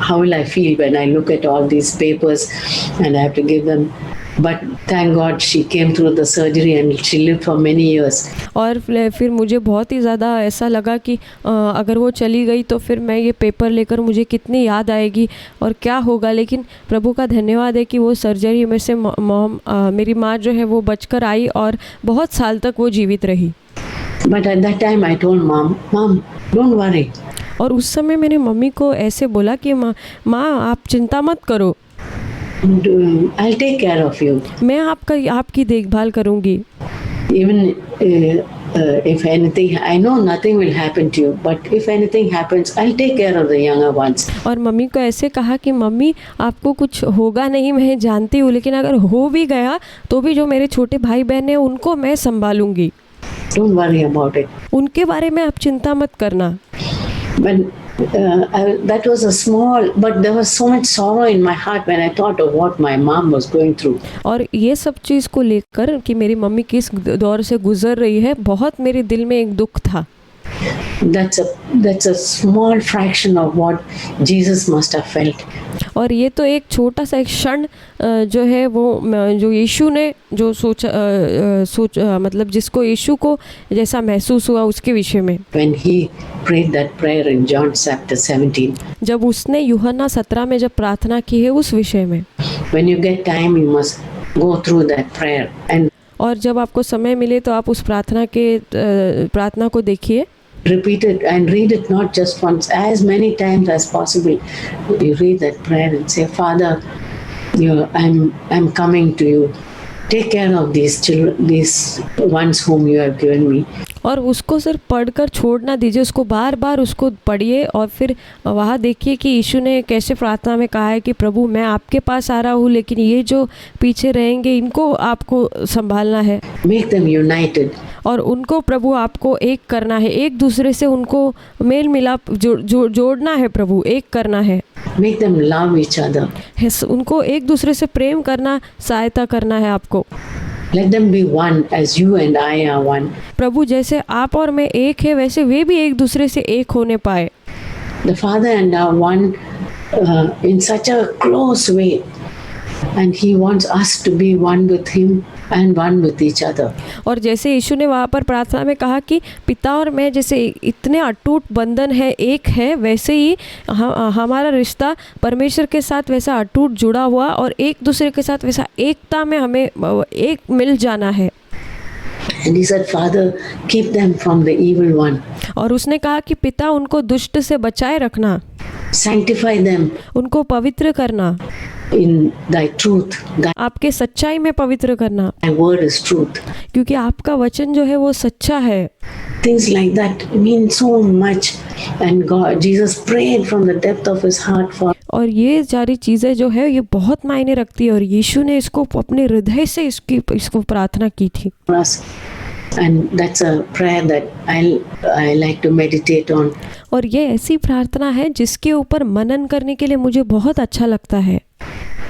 how will I feel when I look at all these papers and I have to give them? But thank God she came through the surgery and she lived for many years. और फिर मुझे बहुत ही ज़्यादा ऐसा लगा कि अगर वो चली गई तो फिर मैं ये पेपर लेकर मुझे कितनी याद आएगी और क्या होगा. लेकिन प्रभु का धन्यवाद है कि वो सर्जरी में से मेरी माँ जो है वो बचकर आई और बहुत साल तक वो जीवित रही. But at that time I told Mom, don't worry. और उस समय मैंने मम्मी को ऐसे बोला कि माँ आप चिंता मत करो, I'll take care of you. मैं आपकी देखभाल करूँगी. Even if anything, I know nothing will happen to you, but if anything happens, I'll take care of the younger ones. और मम्मी को ऐसे कहा कि मम्मी आपको कुछ होगा नहीं, मैं जानती हूँ, लेकिन अगर हो भी गया तो भी जो मेरे छोटे भाई बहन हैं उनको मैं संभालूंगी. Don't worry about it. उनके बारे में आप चिंता मत करना. But that was a small, but there was so much sorrow in my heart when I thought of what my mom was going through. और ये सब चीज़ को लेकर कि मेरी मम्मी किस दौर से गुजर रही है, बहुत मेरे दिल में एक दुख था. That's a small fraction of what Jesus must have felt. और ये तो एक छोटा सा एक क्षण जो है वो जो यीशु ने जो सोचा मतलब जिसको यीशु को जैसा महसूस हुआ उसके विषय में. When he prayed that prayer in John chapter 17. जब उसने यूहन्ना 17 में जब प्रार्थना की है उस विषय में. When you get time, you must go through that prayer. And और जब आपको समय मिले तो आप उस प्रार्थना को देखिए. Repeat it and read it not just once, as many times as possible. You read that prayer and say, Father, I'm coming to you. Take care of these children, these ones whom you have given me. और उसको सिर्फ पढ़कर छोड़ ना दीजिए, उसको बार बार उसको पढ़िए और फिर वहाँ देखिए कि यीशु ने कैसे प्रार्थना में कहा है कि प्रभु मैं आपके पास आ रहा हूँ, लेकिन ये जो पीछे रहेंगे इनको आपको संभालना है Make them united. और उनको प्रभु आपको एक करना है, एक दूसरे से उनको मेल मिलाप जोड़ना है प्रभु, एक करना है। Make them love each other. उनको एक दूसरे से प्रेम करना, सहायता करना है आपको। Let them be one as you and I are one. प्रभु जैसे आप और मैं एक है, वैसे वे भी एक दूसरे से एक होने पाए। The Father and I are one in such a close way, and He wants us to be one with Him and one with each other. और जैसे यीशु ने वहाँ पर प्रार्थना में कहा कि पिता और मैं जैसे इतने अटूट बंधन है, एक है, वैसे ही हमारा रिश्ता परमेश्वर के साथ वैसा अटूट जुड़ा हुआ और एक दूसरे के साथ वैसा एकता में हमें एक मिल जाना है। And He said, Father, keep them from the evil one. और उसने कहा कि पिता उनको दुष्ट से बचाए रखना, Sanctify them उनको पवित्र करना, in Thy truth. आपके सच्चाई में पवित्र करना, Thy word is truth. क्योंकि आपका वचन जो है वो सच्चा है। Things like that mean so much. And Jesus prayed from the depth of His heart for. और ये सारी चीज़ें जो है ये बहुत मायने रखती है और यीशु ने इसको अपने हृदय से इसको प्रार्थना की थी। Us. And that's a prayer that I like to meditate on. और ये ऐसी प्रार्थना है जिसके ऊपर मनन करने के लिए मुझे बहुत अच्छा लगता है।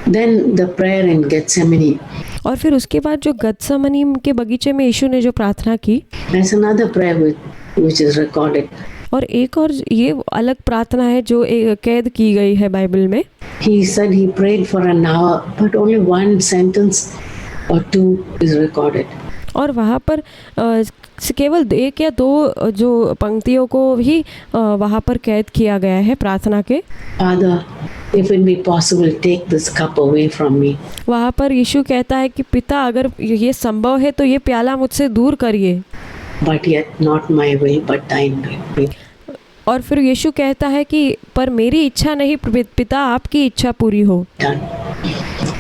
Then the prayer in Gethsemane. और फिर उसके बाद जो गत्समनी के बगीचे में यीशु ने जो प्रार्थना की, There's another prayer which is recorded. और एक और ये अलग प्रार्थना है जो कैद की गई है बाइबल में। He said he prayed for an hour, but only one sentence or two is recorded. और वहाँ पर केवल एक या दो जो पंक्तियों को ही वहाँ पर कैद किया गया है प्रार्थना के। Father, if it be possible, take this cup away from me. वहाँ पर यीशु कहता है कि पिता अगर ये संभव है तो ये प्याला मुझसे दूर करिए, But yet not my will, but thine will. और फिर यीशु कहता है कि पर मेरी इच्छा नहीं पिता आपकी इच्छा पूरी हो। Done.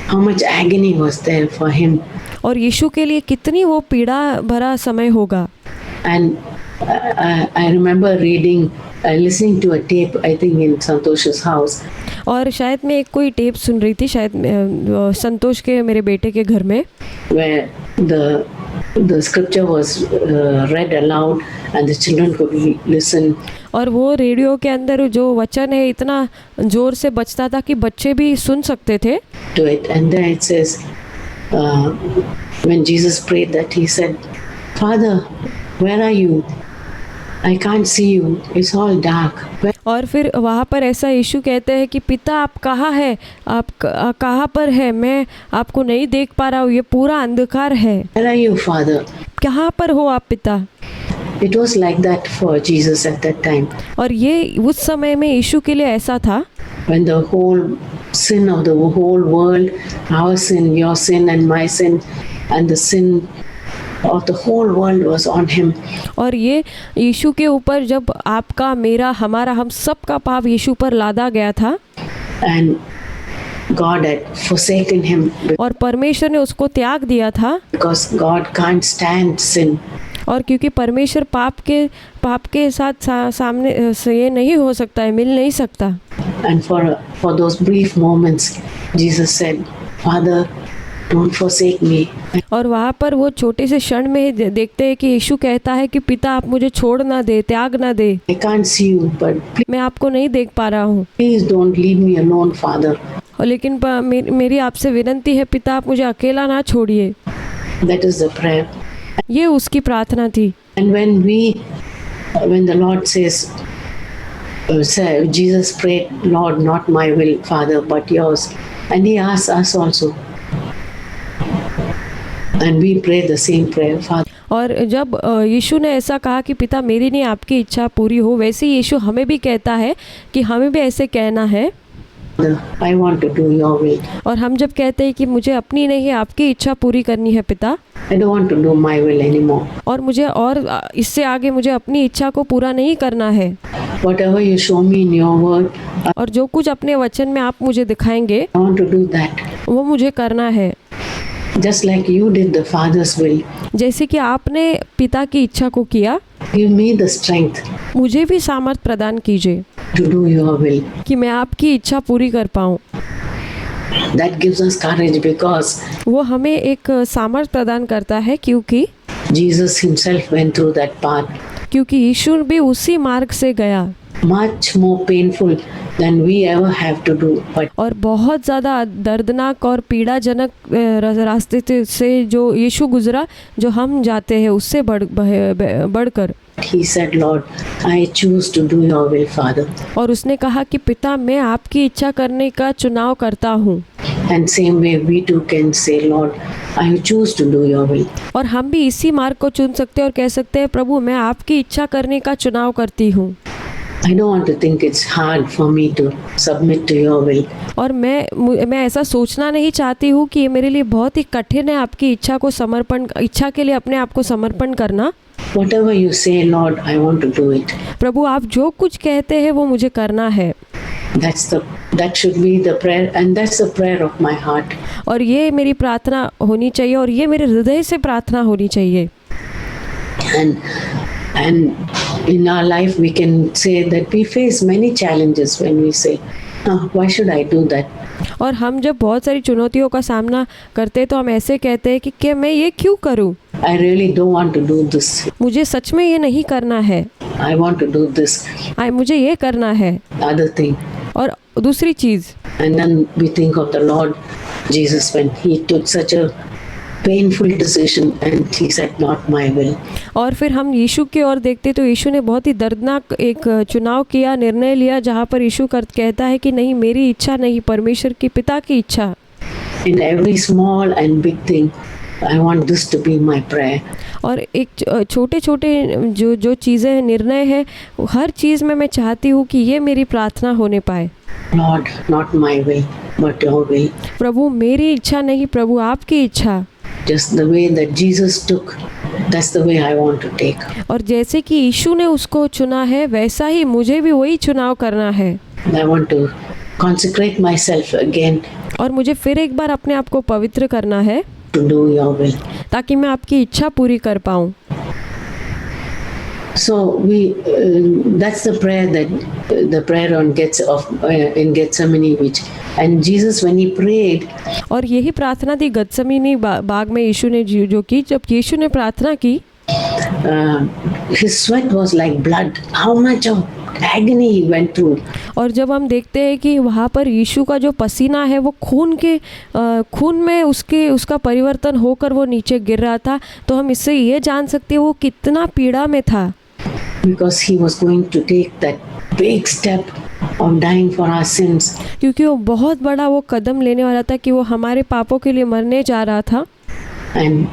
How much agony was there for him. और यीशु के लिए कितनी वो पीड़ा भरा समय होगा। And I remember listening to a tape, I think in Santosh's house. और शायद मैं एक कोई टेप सुन रही थी, शायद संतोष के मेरे बेटे के घर में, Where the scripture was read aloud and the children could listen. और वो रेडियो के अंदर जो वचन है इतना जोर से बजता था कि बच्चे भी सुन सकते थे। To it, and then it says, when Jesus prayed that, he said, Father, where are you? I can't see you. It's all dark. और फिर वहाँ पर ऐसा यीशु कहते हैं कि पिता आप कहाँ है, आप कहाँ पर है, मैं आपको नहीं देख पा रहा हूँ, ये पूरा अंधकार है। Where are you, Father? कहाँ पर हो आप पिता? It was like that for Jesus at that time. और ये उस समय में यीशु के लिए ऐसा था When the whole sin of the whole world, our sin, your sin and my sin, and the sin of the whole world was on him. और ये यीशु के ऊपर जब आपका, मेरा, हमारा, हम सब का पाप यीशु पर लादा गया था। And God had forsaken him. और परमेश्वर ने उसको त्याग दिया था। Because God can't stand sin. और क्योंकि परमेश्वर पाप के साथ सामने से ये नहीं हो सकता है, मिल नहीं सकता। And for those brief moments, Jesus said, Father, don't forsake me. और वहाँ पर वो छोटे से क्षण में देखते हैं कि यीशु कहता है कि पिता आप मुझे छोड़ ना दे, त्याग ना दे। I can't see you, but मैं आपको नहीं देख पा रहा हूँ। please don't leave me alone, Father. और लेकिन मेरी आपसे विनती है पिता आप मुझे अकेला ना छोड़िए। That is the prayer. ये उसकी प्रार्थना थी। And when the Lord says, Jesus prayed, Lord, not my will, Father, but yours. And he asks us also. And we pray the same prayer, Father. और जब यीशु ने ऐसा कहा कि पिता मेरी नहीं आपकी इच्छा पूरी हो, वैसे ही यीशु हमें भी कहता है कि हमें भी ऐसे कहना है। I want to do your will. और हम जब कहते हैं कि मुझे अपनी नहीं आपकी इच्छा पूरी करनी है पिता, I don't want to do my will anymore. और मुझे और इससे आगे मुझे अपनी इच्छा को पूरा नहीं करना है। Whatever you show me in your word, और जो कुछ अपने वचन में आप मुझे दिखाएंगे I want to do that. वो मुझे करना है। Just like you did the Father's will. जैसे कि आपने पिता की इच्छा को किया, give me the strength मुझे भी सामर्थ प्रदान कीजिए to do your will. कि मैं आपकी इच्छा पूरी कर पाऊँ। That gives us courage because वो हमें एक सामर्थ प्रदान करता है क्योंकि Jesus himself went through that path, क्योंकि यीशु भी उसी मार्ग से गया much more painful than we ever have to do. But और बहुत ज़्यादा दर्दनाक और पीड़ाजनक रास्ते से जो यीशु गुजरा, जो हम जाते हैं उससे बढ़कर। he said, Lord, I choose to do your will, Father. और उसने कहा कि पिता मैं आपकी इच्छा करने का चुनाव करता हूँ। And same way we too can say, Lord, I choose to do your will. और हम भी इसी मार्ग को चुन सकते हैं और कह सकते हैं प्रभु मैं आपकी इच्छा करने का चुनाव करती हूँ। I don't want to think it's hard for me to submit to your will. और मैं ऐसा सोचना नहीं चाहती हूँ कि ये मेरे लिए बहुत ही कठिन है आपकी इच्छा के लिए अपने आप को समर्पण करना। Whatever you say, Lord, I want to do it. प्रभु आप जो कुछ कहते हैं वो मुझे करना है। That should be the prayer, and that's the prayer of my heart. और ये मेरी प्रार्थना होनी चाहिए और ये मेरे हृदय से प्रार्थना होनी चाहिए। And in our life we can say that we face many challenges when we say, why should I do that? और हम जब बहुत सारी चुनौतियों का सामना करते हैं तो हम ऐसे कहते हैं कि क्या मैं ये क्यों करूं? I really don't want to do this. मुझे सच में ये नहीं करना है। I want to do this. मुझे ये करना है। Other thing. और दूसरी चीज़। And then we think of the Lord Jesus when he took such a painful decision and he said, not my will. और फिर हम यीशु की ओर देखते तो यीशु ने बहुत ही दर्दनाक एक चुनाव किया, निर्णय लिया, जहाँ पर यीशु कहता है कि नहीं मेरी इच्छा नहीं, परमेश्वर की पिता की इच्छा। In every small and big thing, I want this to be my prayer. और एक छोटे छोटे जो चीज़ें निर्णय हैं हर चीज़ में मैं चाहती हूँ कि ये मेरी प्रार्थना होने पाए। Lord, not my will, but your will. प्रभु मेरी इच्छा नहीं, प्रभु आपकी इच्छा। Just the way that Jesus took, that's the way I want to take. और जैसे कि यीशु ने उसको चुना है वैसा ही मुझे भी वही चुनाव करना है। I want to consecrate myself again. और मुझे फिर एक बार अपने आप को पवित्र करना है to do your will. ताकि मैं आपकी इच्छा पूरी कर पाऊँ। So that's the prayer that the prayer on in Gethsemane, and Jesus when he prayed. और यही प्रार्थना थी गत्समनी बाग में यीशु ने जो की, जब यीशु ने प्रार्थना की his sweat was like blood. How much of agony he went through. और जब हम देखते हैं कि वहाँ पर यीशु का जो पसीना है वो खून में उसका परिवर्तन होकर वो नीचे गिर रहा था, तो हम इससे ये जान सकते हैं वो कितना पीड़ा में था। Because he was going to take that big step of dying for our sins. क्योंकि वो बहुत बड़ा वो कदम लेने वाला था कि वो हमारे पापों के लिए मरने जा रहा था। And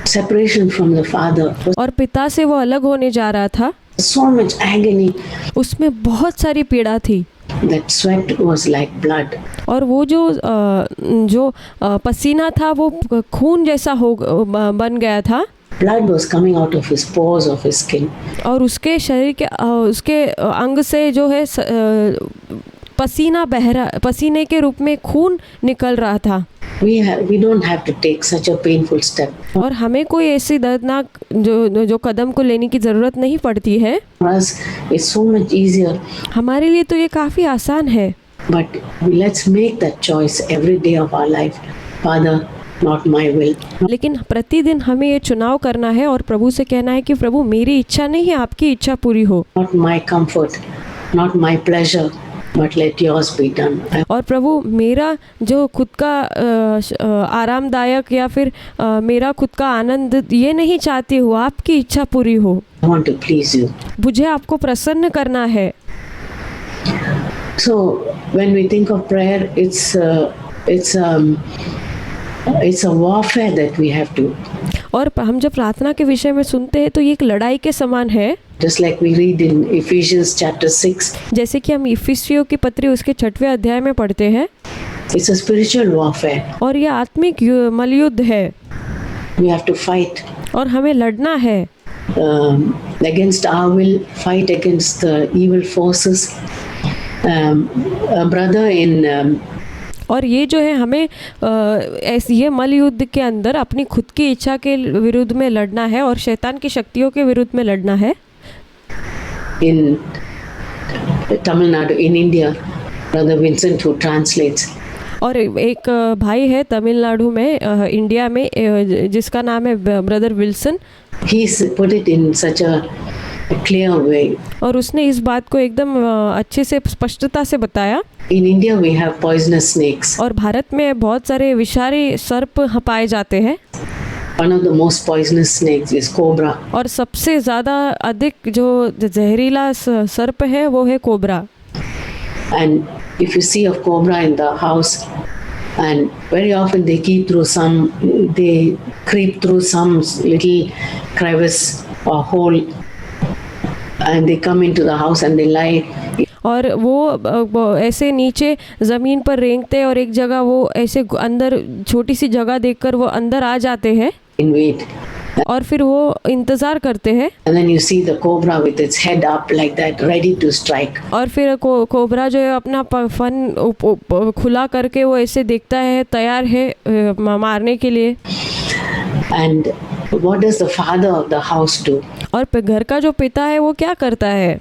separation from the Father. और पिता से वो अलग होने जा रहा था। So much agony. उसमें बहुत सारी पीड़ा थी। That sweat was like blood. और वो जो पसीना था वो खून जैसा बन गया था। Blood was coming out of his pores of his skin. और उसके शरीर के उसके अंग से जो है पसीने के रूप में खून निकल रहा था। We don't have to take such a painful step. और हमें कोई ऐसी दर्दनाक जो कदम को लेने की ज़रूरत नहीं पड़ती है। For us, it's so much easier. हमारे लिए तो ये काफ़ी आसान है। But let's make that choice every day of our life. Father, not my will. लेकिन प्रतिदिन हमें ये चुनाव करना है और प्रभु से कहना है कि प्रभु मेरी इच्छा नहीं है, आपकी इच्छा पूरी हो। Not my comfort, not my pleasure, but let yours be done. और प्रभु मेरा जो खुद का आरामदायक या फिर मेरा खुद का आनंद ये नहीं चाहती हूँ, आपकी इच्छा पूरी हो। I want to please you. मुझे आपको प्रसन्न करना है। So when we think of prayer, it's a warfare that we have to. और हम जब प्रार्थना के विषय में सुनते हैं तो ये एक लड़ाई के समान है। Just like we read in Ephesians chapter 6. जैसे कि हम इफिसियों की पत्री उसके 6वें अध्याय में पढ़ते हैं। It's a spiritual warfare. और ये आत्मिक मलयुद्ध है। We have to fight. और हमें लड़ना है। Against our will, fight against the evil forces. A brother in और ये जो है हमें ऐसे ये मल युद्ध के अंदर अपनी खुद की इच्छा के विरुद्ध में लड़ना है और शैतान की शक्तियों के विरुद्ध में लड़ना है। In Tamil Nadu, in India, Brother Vincent who translates, और एक भाई है तमिलनाडु में इंडिया में जिसका नाम है brother Wilson. he's put it in such a clear way. और उसने इस बात को एकदम अच्छे से स्पष्टता से बताया। In India we have poisonous snakes. और भारत में बहुत सारे विषारी सर्प पाए जाते हैं। One of the most poisonous snakes is cobra. और सबसे ज़्यादा अधिक जो जहरीला सर्प है वो है cobra. And if you see a cobra in the house, and very often they creep through some little crevice or hole, and they come into the house and they lie. और वो ऐसे नीचे ज़मीन पर रेंगते और एक जगह वो ऐसे अंदर छोटी सी जगह देखकर वो अंदर आ जाते हैं In wait. और फिर वो इंतज़ार करते हैं। And then you see the cobra with its head up like that, ready to strike. और फिर कोबरा जो है अपना फन खुला करके वो ऐसे देखता है, तैयार है मारने के लिए। And what does the father of the house do? और घर का जो पिता है वो क्या करता है?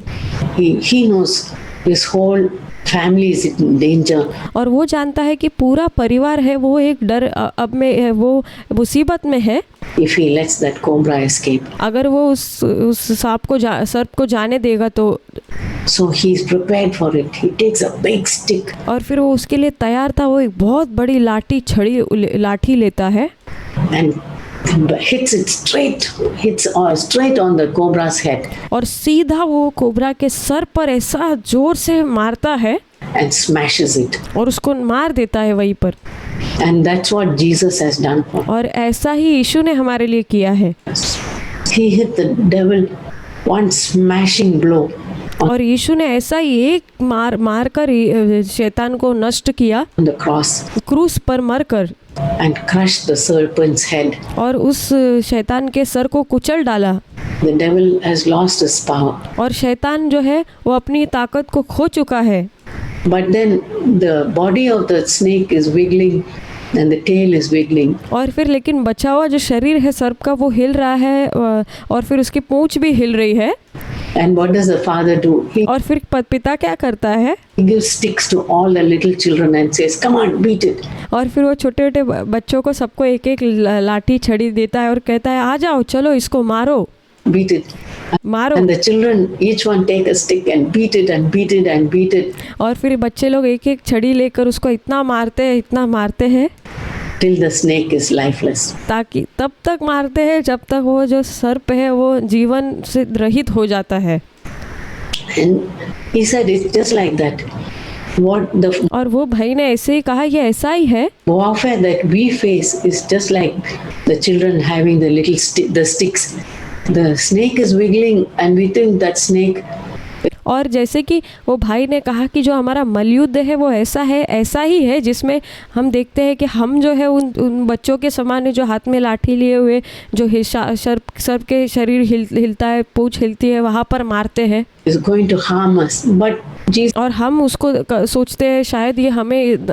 He knows his whole family is in danger. और वो जानता है कि पूरा परिवार है वो एक डर अब में वो मुसीबत में है। If he lets that cobra escape. अगर वो उस सर्प को जाने देगा तो। So he is prepared for it. He takes a big stick. और फिर वो उसके लिए तैयार था, वो एक बहुत बड़ी लाठी लेता है And hits it straight on the cobra's head. और सीधा वो कोबरा के सर पर ऐसा जोर से मारता है and smashes it. और उसको मार देता है वहीं पर। And that's what Jesus has done for us. और ऐसा ही यीशु ने हमारे लिए किया है। He hit the devil one smashing blow. और यीशु ने ऐसा ही एक मार कर शैतान को नष्ट किया On the cross क्रूस पर मरकर and crushed the serpent's head. और उस शैतान के सर को कुचल डाला। The devil has lost his power. और शैतान जो है वो अपनी ताकत को खो चुका है। But then the body of the snake is wiggling and the tail is wiggling. और फिर लेकिन बचा हुआ जो शरीर है सर्प का वो हिल रहा है और फिर उसकी पूंछ भी हिल रही है। And what does the father do? और फिर पिता क्या करता है? He gives sticks to all the little children and says, "Come on, beat it." और फिर वो छोटे छोटे बच्चों को सबको एक एक लाठी छड़ी देता है और कहता है आ जाओ चलो इसको मारो। Beat it. मारो। And the children each one take a stick and beat it and beat it and beat it. और फिर बच्चे लोग एक एक छड़ी लेकर उसको इतना मारते हैं Till the snake is lifeless. ताकि तब तक मारते हैं जब तक वो जो सर्प है वो जीवन से रहित हो जाता है। And he said it's just like that. और वो भाई ने ऐसे ही कहा ये ऐसा ही है। Warfare that we face is just like the children having the sticks. The snake is wiggling and we think that snake. और जैसे कि वो भाई ने कहा कि जो हमारा मलयुद्ध है वो ऐसा ही है जिसमें हम देखते हैं कि हम जो है उन बच्चों के समान जो हाथ में लाठी लिए हुए जो सर्प के शरीर हिलता है, पूंछ हिलती है, वहाँ पर मारते हैं। Is going to harm us, but Jesus, और हम उसको सोचते हैं शायद ये हमें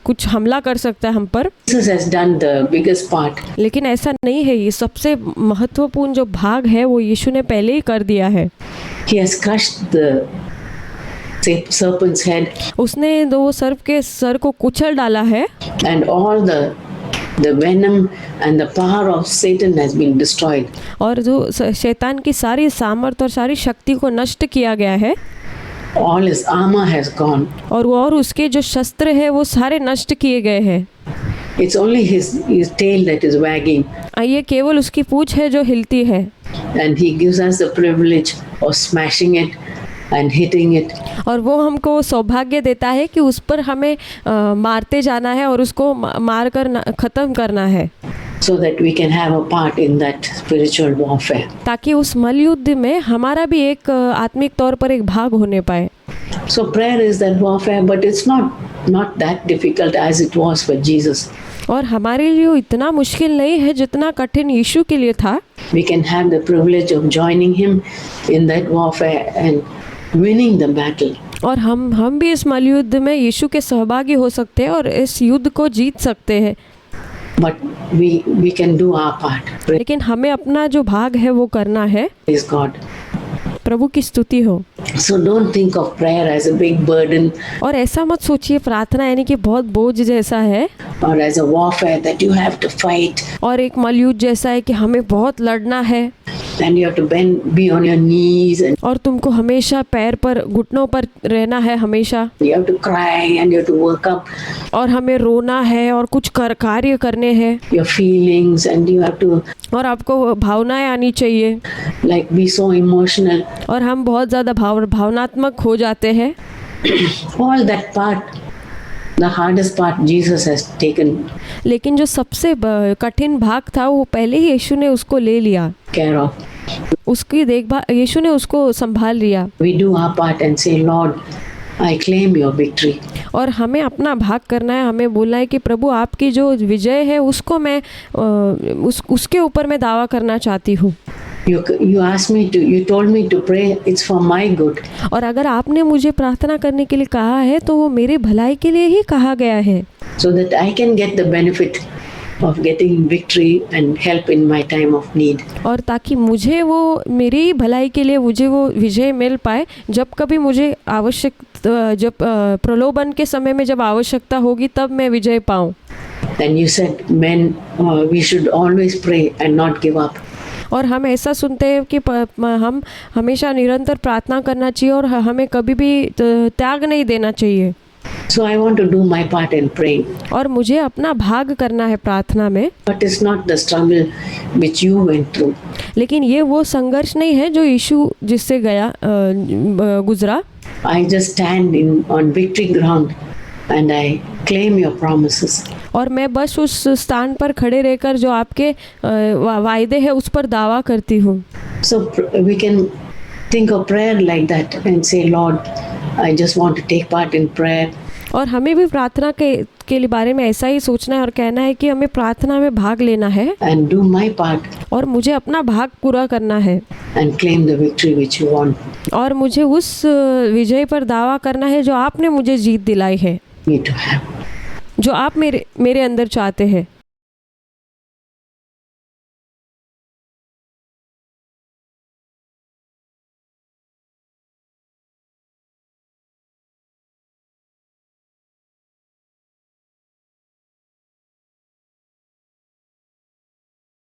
कुछ हमला कर सकता है हम पर। Jesus has done the biggest part. लेकिन ऐसा नहीं है, ये सबसे महत्वपूर्ण जो भाग है वो यीशु ने पहले ही कर दिया है। He has crushed the serpent's head. उसने दो सर्प के सर को कुचल डाला है। And all the venom and the power of Satan has been destroyed. और जो शैतान की सारी सामर्थ और सारी शक्ति को नष्ट किया गया है। All his armor has gone. और उसके जो शस्त्र है वो सारे नष्ट किए गए हैं। It's only his tail that is wagging. ये केवल उसकी पूंछ है जो हिलती है। And he gives us the privilege of smashing it and hitting it. और वो हमको सौभाग्य देता है कि उस पर हमें मारते जाना है और उसको मार कर ख़त्म करना है। So that we can have a part in that spiritual warfare. ताकि उस मलयुद्ध में हमारा भी एक आत्मिक तौर पर एक भाग होने पाए। So prayer is that warfare, but it's not that difficult as it was for Jesus. और हमारे लिए इतना मुश्किल नहीं है जितना कठिन यीशु के लिए था। We can have the privilege of joining him in that warfare and winning the battle. और हम भी इस मलयुद्ध में यीशु के सहभागी हो सकते हैं और इस युद्ध को जीत सकते हैं। But we can do our part. लेकिन हमें अपना जो भाग है वो करना है। Praise God. प्रभु की स्तुति हो। So don't think of prayer as a big burden और ऐसा मत सोचिए प्रार्थना यानी कि बहुत बोझ जैसा है or as a warfare that you have to fight और एक मलयुद्ध जैसा है कि हमें बहुत लड़ना है and you have to be on your knees and और तुमको हमेशा पैर पर घुटनों पर रहना है हमेशा you have to cry and you have to work up और हमें रोना है और कुछ कार्य करने हैं your feelings and you have to और आपको भावनाएं आनी चाहिए like be so emotional. और हम बहुत ज़्यादा भावनात्मक हो जाते हैं। All that part, the hardest part Jesus has taken लेकिन जो सबसे कठिन भाग था वो पहले ही यीशु ने उसको ले लिया, care of. उसकी देखभाल यीशु ने उसको संभाल लिया। We do our part and say, Lord, I claim your victory. और हमें अपना भाग करना है, हमें बोलना है कि प्रभु आपकी जो विजय है उसको मैं उसके ऊपर मैं दावा करना चाहती हूँ। You asked me to, you told me to pray, it's for my good. और अगर आपने मुझे प्रार्थना करने के लिए कहा है तो वो मेरे भलाई के लिए ही कहा गया है, So that I can get the benefit of getting victory and help in my time of need. और ताकि मुझे वो मेरी ही भलाई के लिए मुझे वो विजय मिल पाए जब कभी मुझे जब प्रलोभन के समय में जब आवश्यकता होगी तब मैं विजय पाऊँ। Then you said, men, we should always pray and not give up. और हम ऐसा सुनते हैं कि हम हमेशा निरंतर प्रार्थना करना चाहिए और हमें कभी भी त्याग नहीं देना चाहिए। So I want to do my part in praying. और मुझे अपना भाग करना है प्रार्थना में। But it's not the struggle which you went through. लेकिन ये वो संघर्ष नहीं है जो यीशु जिससे गुजरा। I just stand on victory ground and I claim your promises. और मैं बस उस स्थान पर खड़े रहकर जो आपके वायदे हैं उस पर दावा करती हूँ। So we can think of prayer like that and say, Lord, I just want to take part in prayer. और हमें भी प्रार्थना के बारे में ऐसा ही सोचना है और कहना है कि हमें प्रार्थना में भाग लेना है And do my part और मुझे अपना भाग पूरा करना है and claim the victory which you want और मुझे उस विजय पर दावा करना है जो आपने मुझे जीत दिलाई है, me to have. जो आप मेरे अंदर चाहते हैं।